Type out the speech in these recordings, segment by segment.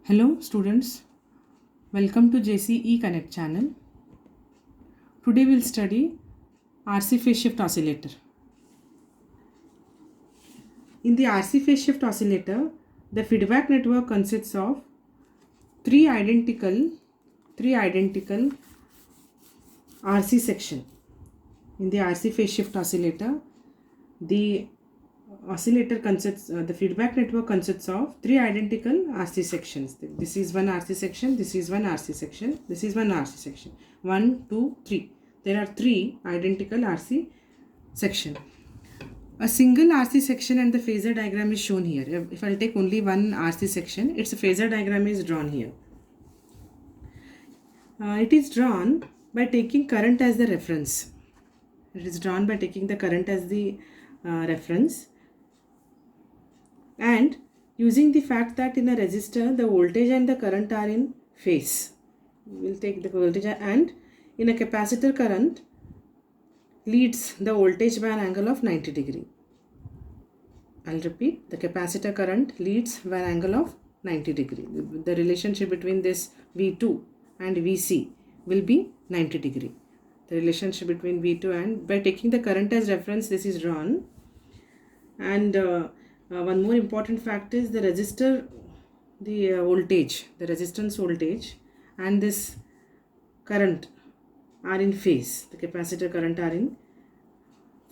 Hello students, welcome to JCE Connect channel. Today we'll study RC phase shift oscillator. In the RC phase shift oscillator, the feedback network consists of three identical RC section. In the RC phase shift oscillator, the feedback network consists of three identical RC sections. This is one RC section, this is one RC section, this is one RC section. 1, 2, 3. There are three identical RC section. A single RC section and the phasor diagram is shown here. If I'll take only one RC section, its phasor diagram is drawn here. It is drawn by taking current as the reference. It is drawn by taking the current as the reference. And using the fact that in a resistor the voltage and the current are in phase, we will take the voltage, and in a capacitor current leads the voltage by an angle of 90 degree. I'll repeat, the capacitor current leads by an angle of 90 degree. The relationship between this V2 and VC will be 90 degree. The relationship between V2 and, by taking the current as reference, this is drawn. And one more important fact is the resistor, the voltage, the resistance voltage and this current are in phase. The capacitor current are in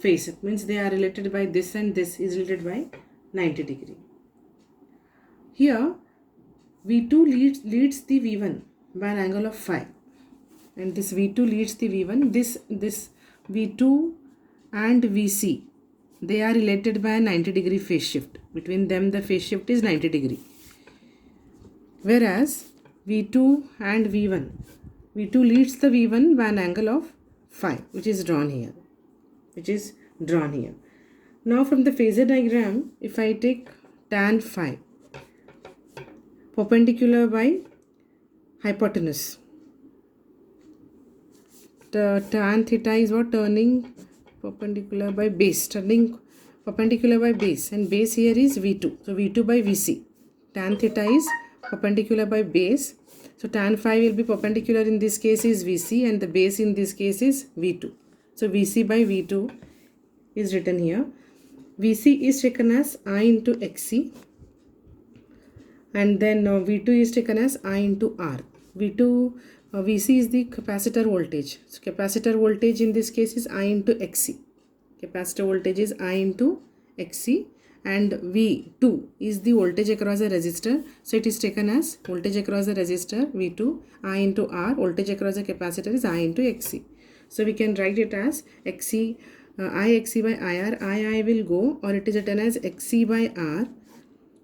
phase. It means they are related by this, and this is related by 90 degree. Here V2 leads the V1 by an angle of phi, and this V2 leads the V1. This V2 and VC, they are related by a 90 degree phase shift. Between them the phase shift is 90 degree. Whereas V2 and V1, V2 leads the V1 by an angle of phi, which is drawn here. Now from the phasor diagram, if I take tan phi perpendicular by hypotenuse, the tan theta is what? Turning perpendicular by base, and base here is V2. So V2 by VC. Tan theta is perpendicular by base. So tan phi will be perpendicular in this case is VC, and the base in this case is V2. So VC by V2 is written here. VC is taken as I into XC, and then V2 is taken as I into R. VC is the capacitor voltage. So capacitor voltage in this case is I into XC. Capacitor voltage is I into XC, and V2 is the voltage across the resistor. So it is taken as voltage across the resistor V2, I into R. Voltage across the capacitor is I into XC. So we can write it as XC, IXC by IR. II will go, or it is written as XC by R.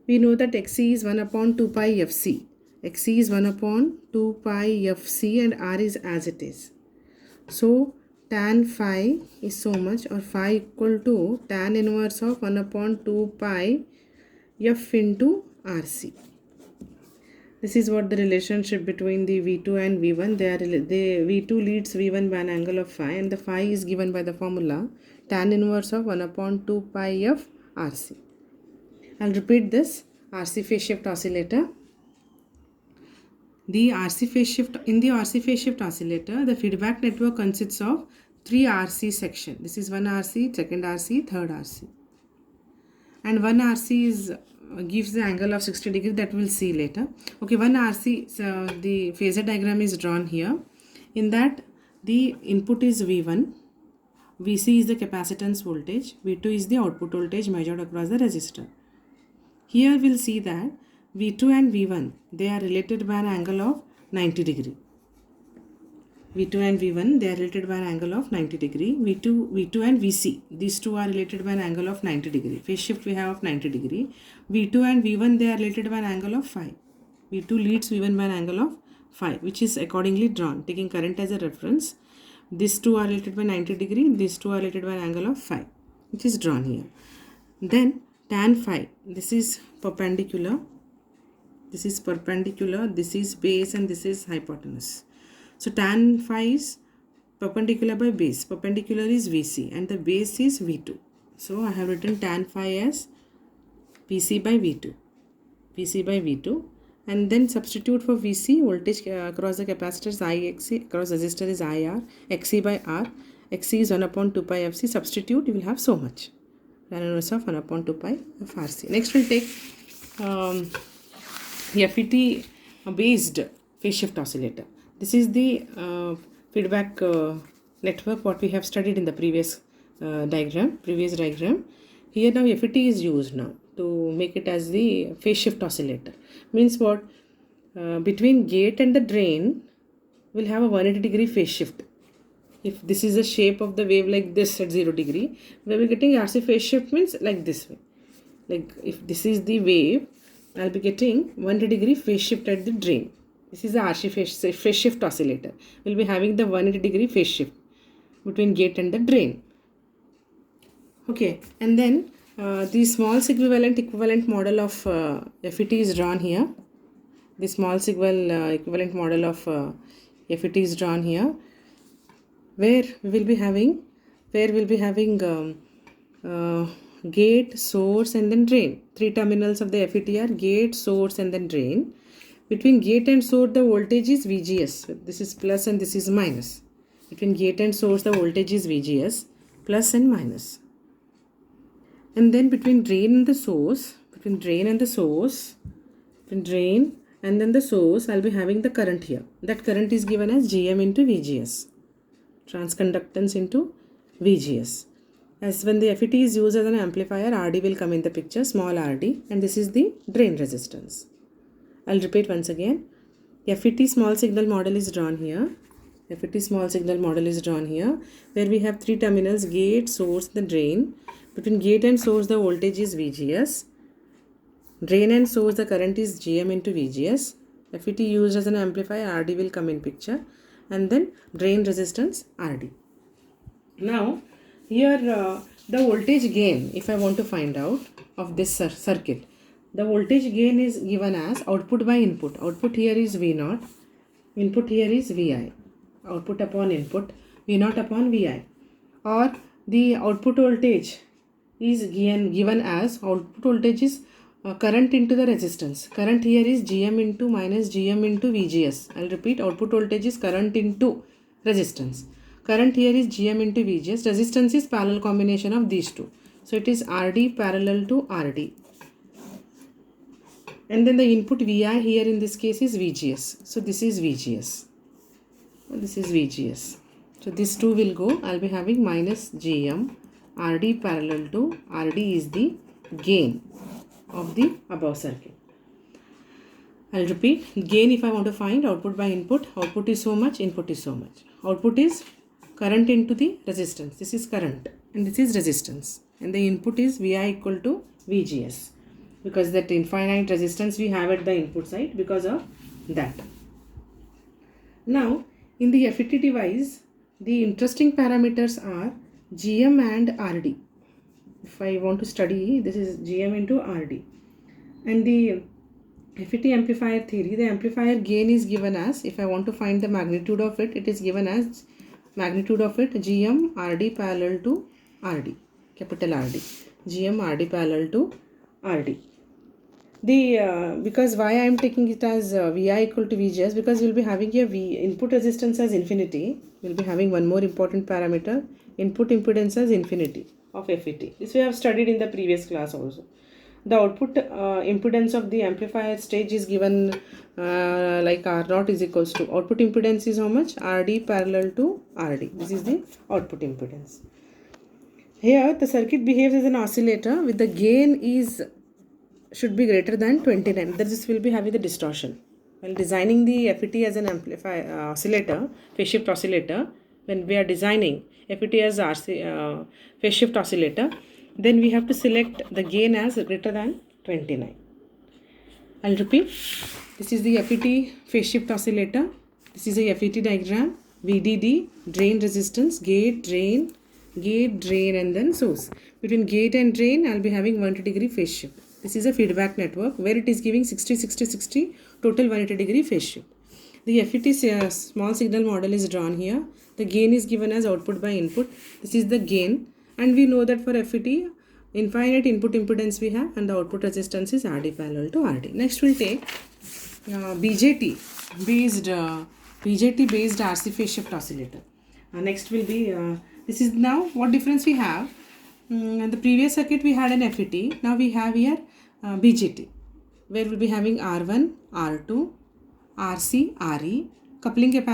We know that XC is 1 upon 2 pi FC. XC is 1 upon 2 pi FC, and R is as it is. So tan phi is so much, or phi equal to tan inverse of 1 upon 2 pi F into RC. This is what the relationship between the V2 and V1. V2 leads V1 by an angle of phi, and the phi is given by the formula tan inverse of 1 upon 2 pi F RC. I'll repeat this. RC phase shift oscillator. In the RC phase shift oscillator, the feedback network consists of three RC section. This is one RC, second RC, third RC. And one RC gives the angle of 60 degree, that we'll see later. Okay, one RC, so the phasor diagram is drawn here. In that, the input is V1, VC is the capacitance voltage, V2 is the output voltage measured across the resistor. Here we'll see that V2 and V1, they are related by an angle of 90 degree. V2 and V1, they are related by an angle of 90 degree. V2 and VC, these two are related by an angle of 90 degree. Phase shift we have of 90 degree. V2 and V1, they are related by an angle of phi. V2 leads V1 by an angle of phi, which is accordingly drawn, taking current as a reference. These two are related by 90 degree. These two are related by an angle of phi, which is drawn here. Then tan phi, this is perpendicular. This is base, and this is hypotenuse. So tan phi is perpendicular by base. Perpendicular is VC, and the base is V2. So I have written tan phi as PC by V2. and then substitute for VC, voltage across the capacitor is IXC, across resistor is IR, XC by R, XC is 1 upon 2 pi FC, substitute, you will have so much, tan inverse of 1 upon 2 pi of RC. Next we'll take FET based phase shift oscillator. This is the feedback network what we have studied in the previous diagram. Here now FET is used now to make it as the phase shift oscillator. Means what? Between gate and the drain will have a 180 degree phase shift. If this is the shape of the wave like this at 0 degree, we will be getting RC phase shift means like this way. Like if this is the wave, I will be getting 180 degree phase shift at the drain. This is the RC phase shift oscillator. We will be having the 180 degree phase shift between gate and the drain. Okay, and then the small equivalent model of FET is drawn here. The small equivalent model of FET is drawn here, where we will be having gate, source, and then drain. 3 terminals of the FET are gate, source, and then drain. Between gate and source, the voltage is VGS. This is plus and this is minus. Between gate and source, the voltage is VGS, plus and minus. And then between drain and the source, and then the source, I'll be having the current here. That current is given as GM into VGS. Transconductance into VGS. As when the FET is used as an amplifier, RD will come in the picture, small RD, and this is the drain resistance. I'll repeat once again. FET small signal model is drawn here. Where we have 3 terminals, gate, source, the drain. Between gate and source, the voltage is VGS. Drain and source, the current is GM into VGS. FET used as an amplifier, RD will come in picture. And then drain resistance, RD. Now, here the voltage gain, if I want to find out of this circuit, the voltage gain is given as output by input. Output here is V0. Input here is Vi. Output upon input, V0 upon Vi. Or the output voltage is given as output voltage is current into the resistance. Current here is GM into minus GM into VGS. I'll repeat, output voltage is current into resistance. Current here is GM into VGS. Resistance is parallel combination of these two. So it is RD parallel to RD. And then the input Vi here in this case is VGS. So this is VGS. So this two will go. I'll be having minus GM. RD parallel to RD is the gain of the above circuit. I'll repeat. Gain, if I want to find output by input, output is so much, input is so much. Output is current into the resistance. This is current and this is resistance. And the input is Vi equal to VGS. Because that infinite resistance we have at the input side because of that. Now, in the FET device, the interesting parameters are GM and RD. If I want to study, this is GM into RD. And the FET amplifier theory, the amplifier gain is given as, if I want to find the magnitude of it, it is given as magnitude of it GM RD parallel to RD, capital RD. GM RD parallel to RD. Because why I am taking it as Vi equal to VGS, because we will be having a input resistance as infinity. We will be having one more important parameter, input impedance as infinity of FET. This we have studied in the previous class also. The output impedance of the amplifier stage is given like R0 is equals to, output impedance is how much? RD parallel to RD. This is the output impedance. Here the circuit behaves as an oscillator with the gain should be greater than 29. This will be having the distortion. While designing the FET as an amplifier oscillator, phase shift oscillator, when we are designing FET as phase shift oscillator, then we have to select the gain as greater than 29. I'll repeat. This is the FET phase shift oscillator. This is a FET diagram. VDD, drain resistance, gate, drain, and then source. Between gate and drain, I'll be having 180 degree phase shift. This is a feedback network where it is giving 60, 60, 60, total 180 degree phase shift. The FET small signal model is drawn here. The gain is given as output by input. This is the gain. And we know that for FET, infinite input impedance we have and the output resistance is RD parallel to RD. Next we'll take BJT based RC phase shift oscillator. Next will be this is now what difference we have. In the previous circuit we had an FET. Now we have here BJT, where we'll be having R1, R2, RC, RE, coupling capacity.